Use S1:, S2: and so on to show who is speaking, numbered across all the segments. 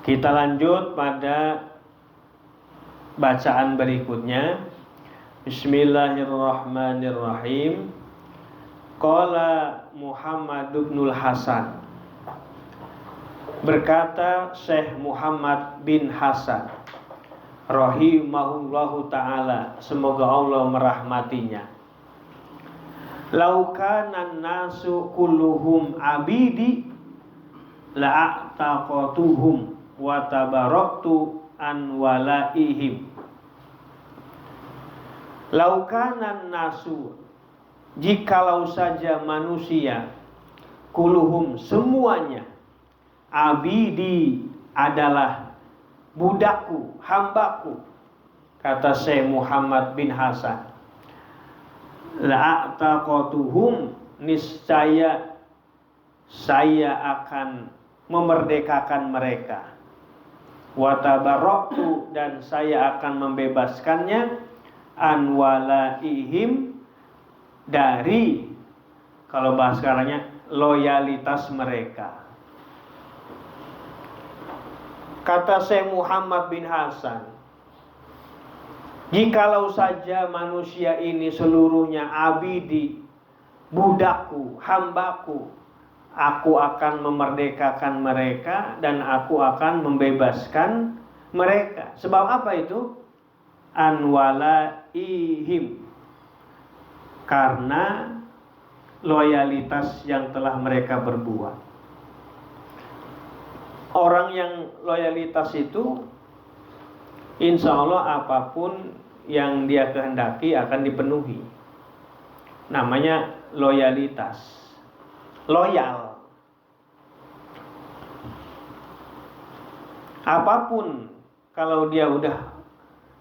S1: Kita lanjut pada bacaan berikutnya. Bismillahirrahmanirrahim. Qala Muhammad ibnul Hasan. Berkata Syekh Muhammad bin Hasan rahimahullahu ta'ala, semoga Allah merahmatinya. Laukanan nasu kulluhum abidi la'ataqatuhum wa tabaraktu an walaihim. Laukanan nasu, jikalau saja manusia, kulluhum semuanya, abidi adalah budakku, hambaku, kata Syekh Muhammad bin Hasan, la'ataqatuhum, niscaya saya akan memerdekakan mereka, wa tabaraktu, dan saya akan membebaskannya, an walaihim, dari, kalau bahasa sekarangnya, loyalitas mereka. Kata Syekh Muhammad bin Hasan, jikalau saja manusia ini seluruhnya abidi, budakku, hambaku, aku akan memerdekakan mereka dan aku akan membebaskan mereka. Sebab apa itu? An walaihim, karena loyalitas yang telah mereka berbuat. Orang yang loyalitas itu, insya Allah apapun yang dia kehendaki akan dipenuhi. Namanya loyalitas. Loyal. Apapun kalau dia udah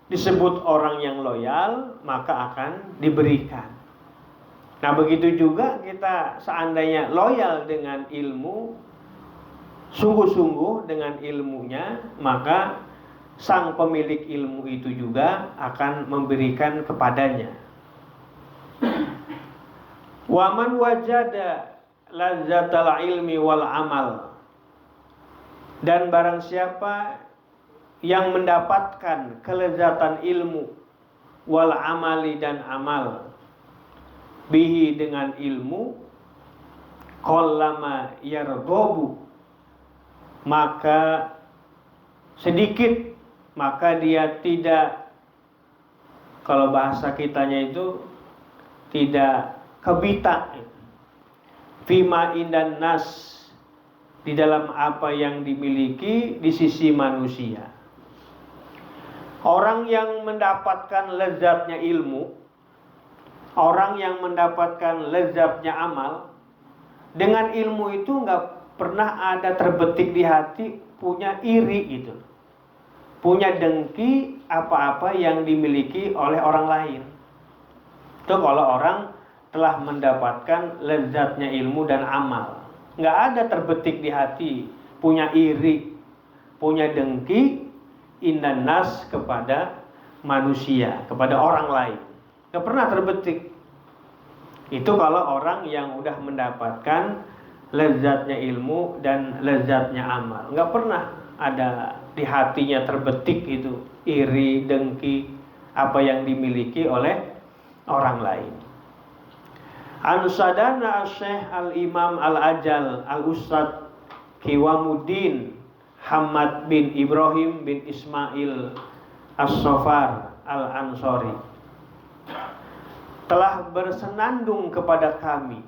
S1: disebut orang yang loyal, maka akan diberikan. Nah, begitu juga kita seandainya loyal dengan ilmu, sungguh-sungguh dengan ilmunya, maka sang pemilik ilmu itu juga akan memberikan kepadanya. Wa man wajada lazzatal ilmi wal amal, dan barang siapa yang mendapatkan kelezatan ilmu, wal amali, dan amal, bihi, dengan ilmu, qallama yarghabu, maka sedikit, maka dia tidak, kalau bahasa kitanya itu, tidak kebita fima indan nas, di dalam apa yang dimiliki di sisi manusia. Orang yang mendapatkan lezatnya ilmu, orang yang mendapatkan lezatnya amal, dengan ilmu itu nggak pernah ada terbetik di hati punya iri gitu, punya dengki apa-apa yang dimiliki oleh orang lain. Itu kalau orang telah mendapatkan lezatnya ilmu dan amal, nggak ada terbetik di hati punya iri, punya dengki, indan nas, kepada manusia, kepada orang lain. Nggak pernah terbetik. Itu kalau orang yang udah mendapatkan lezatnya ilmu dan lezatnya amal, nggak pernah ada di hatinya terbetik itu iri, dengki apa yang dimiliki oleh orang lain. Ansadana Syekh Al-Imam Al-Ajal Al-Ustad Kiwamuddin Hamad bin Ibrahim bin Ismail As-Sofar Al-Ansori telah bersenandung kepada kami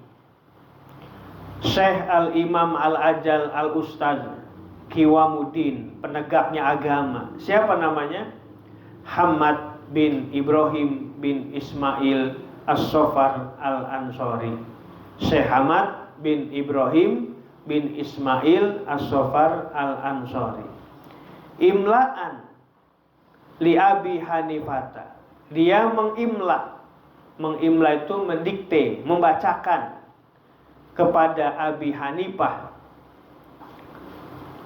S1: Syekh Al-Imam Al-Ajal Al-Ustad Kiwamuddin, penegaknya agama. Siapa namanya? Hamad bin Ibrahim bin Ismail As-Sofar Al-Ansori. Syekh Hamad bin Ibrahim bin Ismail As-Sofar Al-Ansori. Imla'an li Abi Hanifata. Dia mengimla. Mengimla itu mendikte, membacakan kepada Abi Hanifah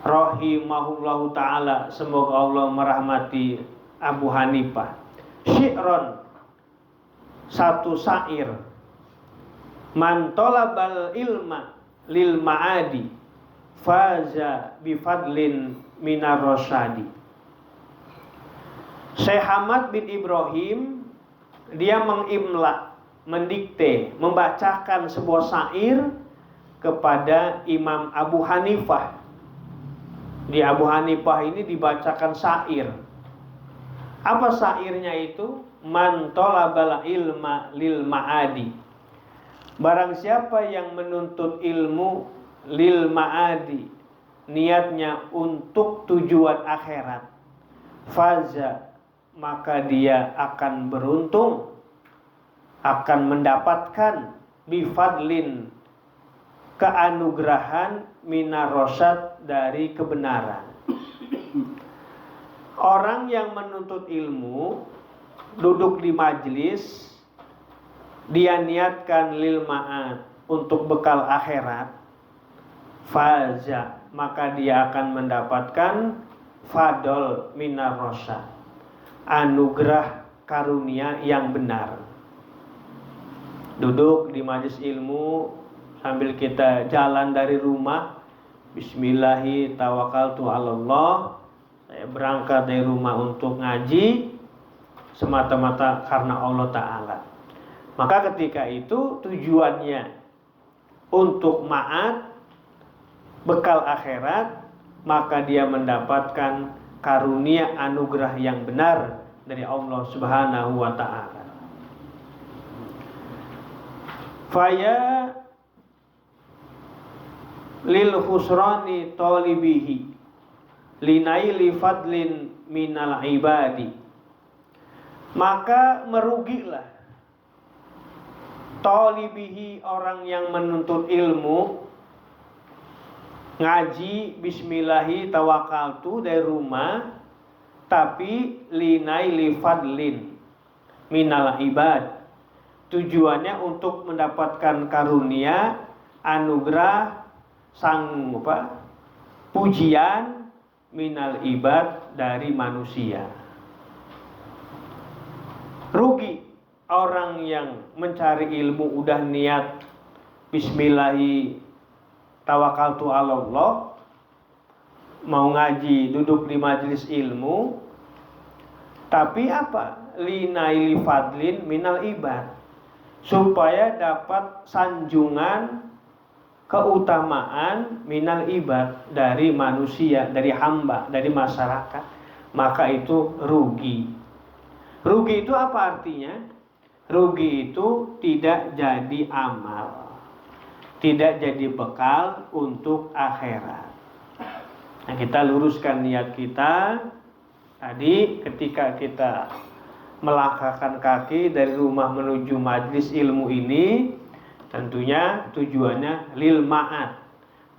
S1: rahimahullahu ta'ala, semoga Allah merahmati Abu Hanifah, syi'ron, satu syair, man talabal ilma lil ma'adi faza bifadlin minar rasyadi. Syekh Hamad bin Ibrahim dia mengimla, mendikte, membacakan sebuah syair kepada Imam Abu Hanifah. Di Abu Hanifah ini dibacakan syair. Apa syairnya itu? Man talabal ilma lil ma'adi. Barang siapa yang menuntut ilmu lil ma'adi, niatnya untuk tujuan akhirat, faza, maka dia akan beruntung, akan mendapatkan bifadlin, keanugerahan, minar rasyad, dari kebenaran. Orang yang menuntut ilmu duduk di majlis, dia niatkan lil ma'ad, untuk bekal akhirat, faza, maka dia akan mendapatkan fadol minar rasyad, anugerah karunia yang benar. Duduk di majlis ilmu sambil kita jalan dari rumah, bismillahi tawakkaltu 'alallah, saya berangkat dari rumah untuk ngaji semata-mata karena Allah Ta'ala. Maka ketika itu tujuannya untuk ma'ad, bekal akhirat, maka dia mendapatkan karunia anugerah yang benar dari Allah Subhanahu wa Ta'ala. Faya lil husrani talibihi linaili fadlin minal ibadi. Maka merugilah talibihi, orang yang menuntut ilmu, ngaji bismillahi tawakkaltu dari rumah, tapi linaili fadlin minal ibad, tujuannya untuk mendapatkan karunia anugerah sang pujian minal ibad, dari manusia. Rugi orang yang mencari ilmu udah niat bismillahi tawakkaltu 'alallah, mau ngaji duduk di majelis ilmu, tapi apa? Linaili fadlin minal ibad, supaya dapat sanjungan keutamaan minal ibad, dari manusia, dari hamba, dari masyarakat. Maka itu rugi. Rugi itu apa artinya? Rugi itu tidak jadi amal, tidak jadi bekal untuk akhirat. Nah, kita luruskan niat kita tadi ketika kita melangkahkan kaki dari rumah menuju majelis ilmu ini, tentunya tujuannya lil ma'ad,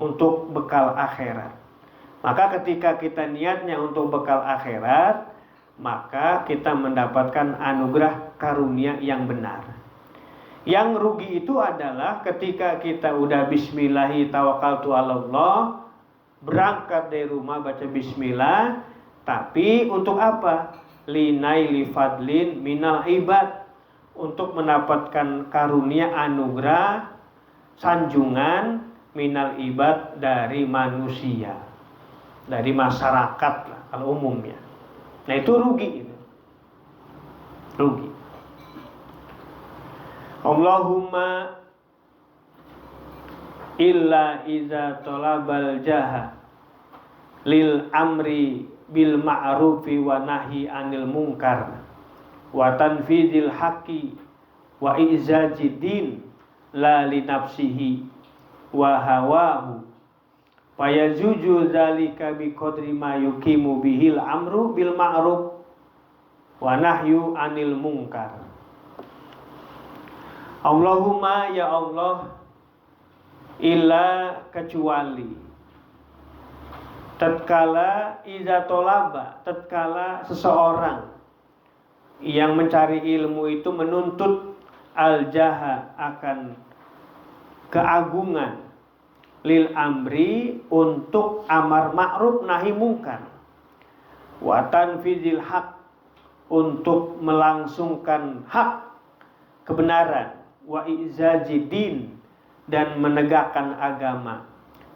S1: untuk bekal akhirat. Maka ketika kita niatnya untuk bekal akhirat, maka kita mendapatkan anugerah karunia yang benar. Yang rugi itu adalah ketika kita udah bismillahi tawakkaltu 'alallah, berangkat dari rumah baca bismillah, tapi untuk apa? Linaili fadlin minal ibad, untuk mendapatkan karunia anugerah sanjungan minal ibad, dari manusia, dari masyarakat lah kalau umumnya. Nah itu rugi, rugi. Allahumma illa iza talabal jaha lil amri bil ma'rufi wa nahi anil munkar wa tanfidil haqqi wa izajidin la li nafsihi wa hawahu fayazuju dzalika bi qadri ma yuqimu bihil amru bil ma'ruf wa nahyu anil munkar. Allahumma ya Allah, illa kecuali tatkala iza tolaba, tatkala seseorang yang mencari ilmu itu menuntut al-jaha, akan keagungan, lil amri, untuk amar ma'ruf nahi mungkar, wa tanfizil haq, untuk melangsungkan hak, kebenaran, wa izajidin, dan menegakkan agama,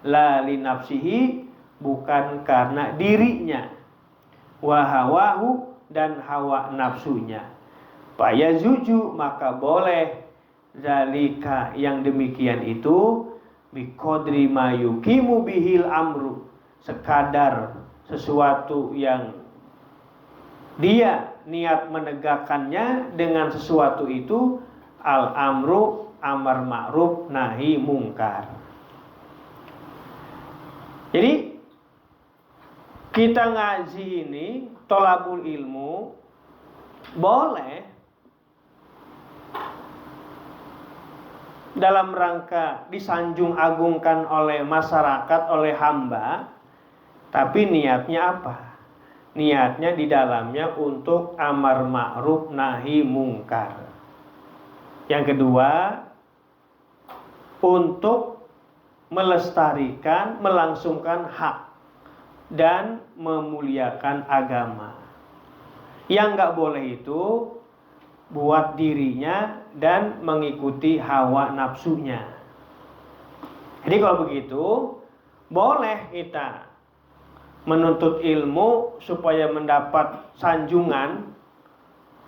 S1: la li nafsihi, bukan karena dirinya. Wa hawahu, dan hawa nafsunya. Fayazuju, maka boleh zalika, yang demikian itu, biqadri ma yuqimu bihil amru, sekadar sesuatu yang dia niat menegakkannya dengan sesuatu itu, al amru, amar ma'ruf nahi mungkar. Jadi kita ngaji ini, tolabul ilmu, boleh dalam rangka disanjung agungkan oleh masyarakat, oleh hamba, tapi niatnya apa? Niatnya di dalamnya untuk amar ma'ruf nahi mungkar. Yang kedua, untuk melestarikan, melangsungkan hak dan memuliakan agama. Yang nggak boleh itu buat dirinya dan mengikuti hawa nafsunya. Jadi kalau begitu, boleh kita menuntut ilmu supaya mendapat sanjungan,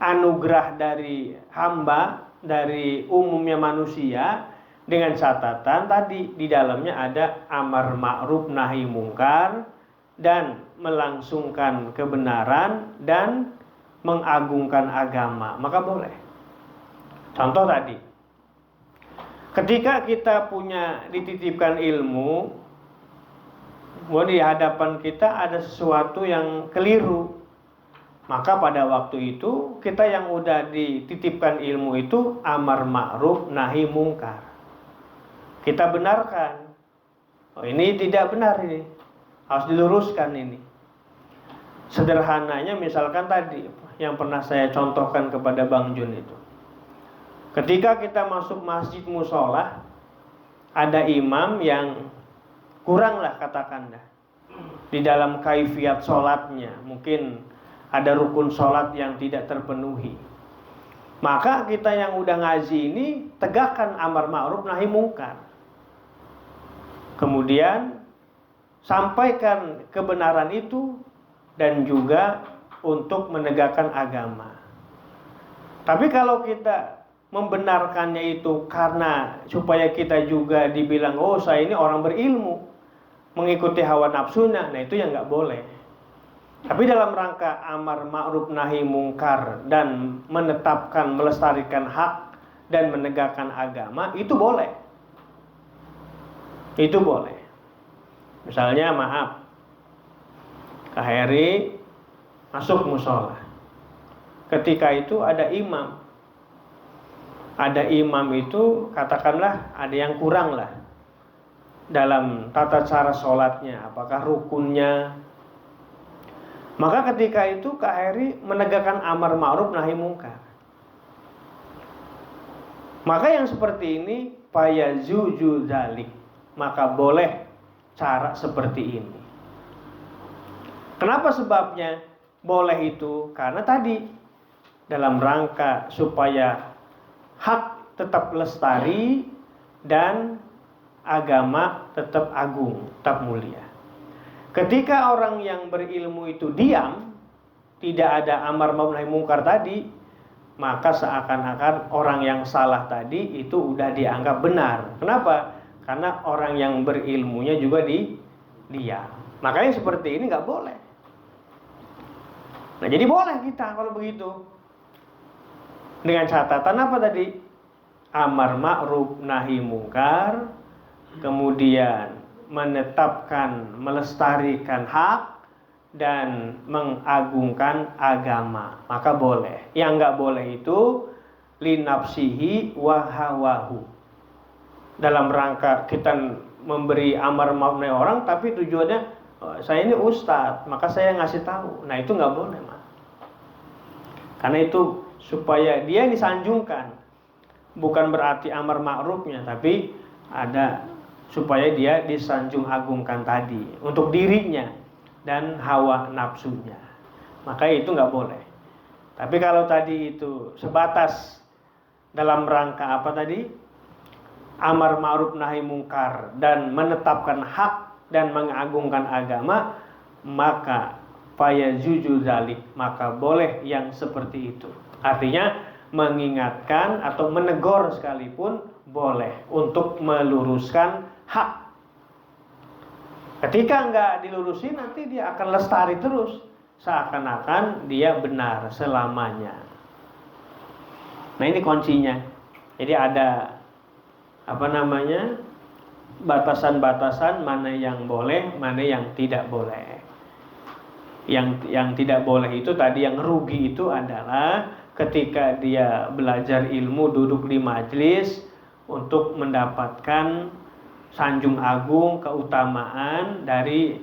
S1: anugerah dari hamba, dari umumnya manusia, dengan catatan tadi di dalamnya ada amar ma'ruf nahi mungkar dan melangsungkan kebenaran dan mengagungkan agama, maka boleh. Contoh tadi, ketika kita dititipkan ilmu, di hadapan kita ada sesuatu yang keliru, maka pada waktu itu kita yang udah dititipkan ilmu itu amar ma'ruf nahi mungkar. Kita benarkan, oh ini tidak benar, ini harus diluruskan ini. Sederhananya misalkan tadi yang pernah saya contohkan kepada Bang Jun itu, ketika kita masuk masjid musola, ada imam yang kurang lah katakan dah di dalam kaifiat sholatnya, mungkin ada rukun sholat yang tidak terpenuhi. Maka kita yang udah ngaji ini tegakkan amar ma'ruf nahi mungkar, kemudian sampaikan kebenaran itu dan juga untuk menegakkan agama. Tapi kalau kita membenarkannya itu karena supaya kita juga dibilang, oh saya ini orang berilmu, mengikuti hawa nafsunya, nah itu yang nggak boleh. Tapi dalam rangka amar ma'ruf nahi mungkar dan menetapkan, melestarikan hak dan menegakkan agama, itu boleh. Itu boleh. Misalnya maaf, Kak Heri masuk musola. Ketika itu ada imam. Ada imam itu katakanlah ada yang kurang lah dalam tata cara sholatnya, apakah rukunnya. Maka ketika itu Kak Heri menegakkan amar ma'ruf nahi mungkar. Maka yang seperti ini fayazuju dzalik, maka boleh cara seperti ini. Kenapa sebabnya boleh itu? Karena tadi dalam rangka supaya hak tetap lestari dan agama tetap agung, tetap mulia. Ketika orang yang berilmu itu diam, tidak ada amar ma'ruf nahi mungkar tadi, maka seakan-akan orang yang salah tadi itu udah dianggap benar. Kenapa? Karena orang yang berilmunya juga diam. Makanya seperti ini nggak boleh. Nah, jadi boleh kita kalau begitu. Dengan catatan apa tadi? Amar ma'ruf nahi mungkar, kemudian menetapkan, melestarikan hak dan mengagungkan agama, maka boleh. Yang nggak boleh itu linafsihi wa hawahu. Dalam rangka kita memberi amar ma'ruf nahi orang, tapi tujuannya saya ini ustadz, maka saya ngasih tahu. Nah itu nggak boleh, Mas. Karena itu supaya dia disanjungkan, bukan berarti amar ma'rufnya, tapi ada supaya dia disanjung agungkan tadi untuk dirinya dan hawa nafsunya. Maka itu nggak boleh. Tapi kalau tadi itu sebatas dalam rangka apa tadi? Amar ma'ruf nahi mungkar dan menetapkan hak dan mengagungkan agama, maka fayajuzu dzalik, maka boleh yang seperti itu. Artinya mengingatkan atau menegur sekalipun boleh untuk meluruskan hak. Ketika nggak dilurusin, nanti dia akan lestari terus, seakan-akan dia benar selamanya. Nah, ini kuncinya. Jadi ada batasan-batasan mana yang boleh, mana yang tidak boleh. Yang tidak boleh itu tadi, yang rugi itu adalah ketika dia belajar ilmu, duduk di majelis untuk mendapatkan sanjung agung, keutamaan dari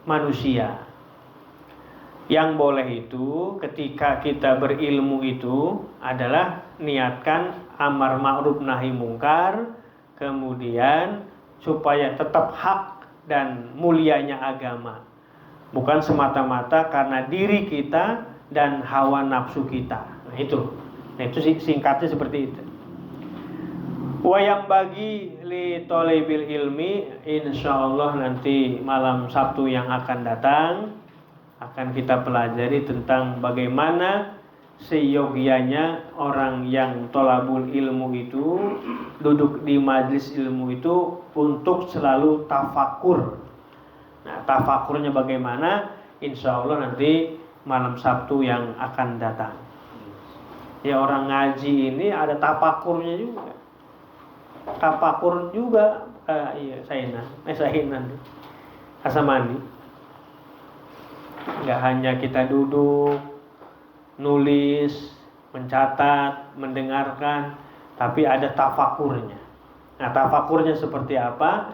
S1: manusia. Yang boleh itu ketika kita berilmu itu adalah niatkan amar ma'ruf nahi mungkar, kemudian supaya tetap hak dan mulianya agama, bukan semata-mata karena diri kita dan hawa nafsu kita. Nah itu singkatnya seperti itu. Wayang bagi li tolibil ilmi, insyaallah nanti malam Sabtu yang akan datang akan kita pelajari tentang bagaimana seyogianya orang yang tolabul ilmu itu, duduk di majelis ilmu itu untuk selalu tafakur. Nah, tafakurnya bagaimana? Insya Allah nanti malam Sabtu yang akan datang. Ya, orang ngaji ini ada tafakurnya juga. Tafakur juga, Sahinan Asamani. Nggak hanya kita duduk, nulis, mencatat, mendengarkan, tapi ada tafakurnya. Nah, tafakurnya seperti apa?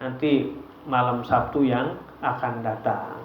S1: Nanti malam Sabtu yang akan datang.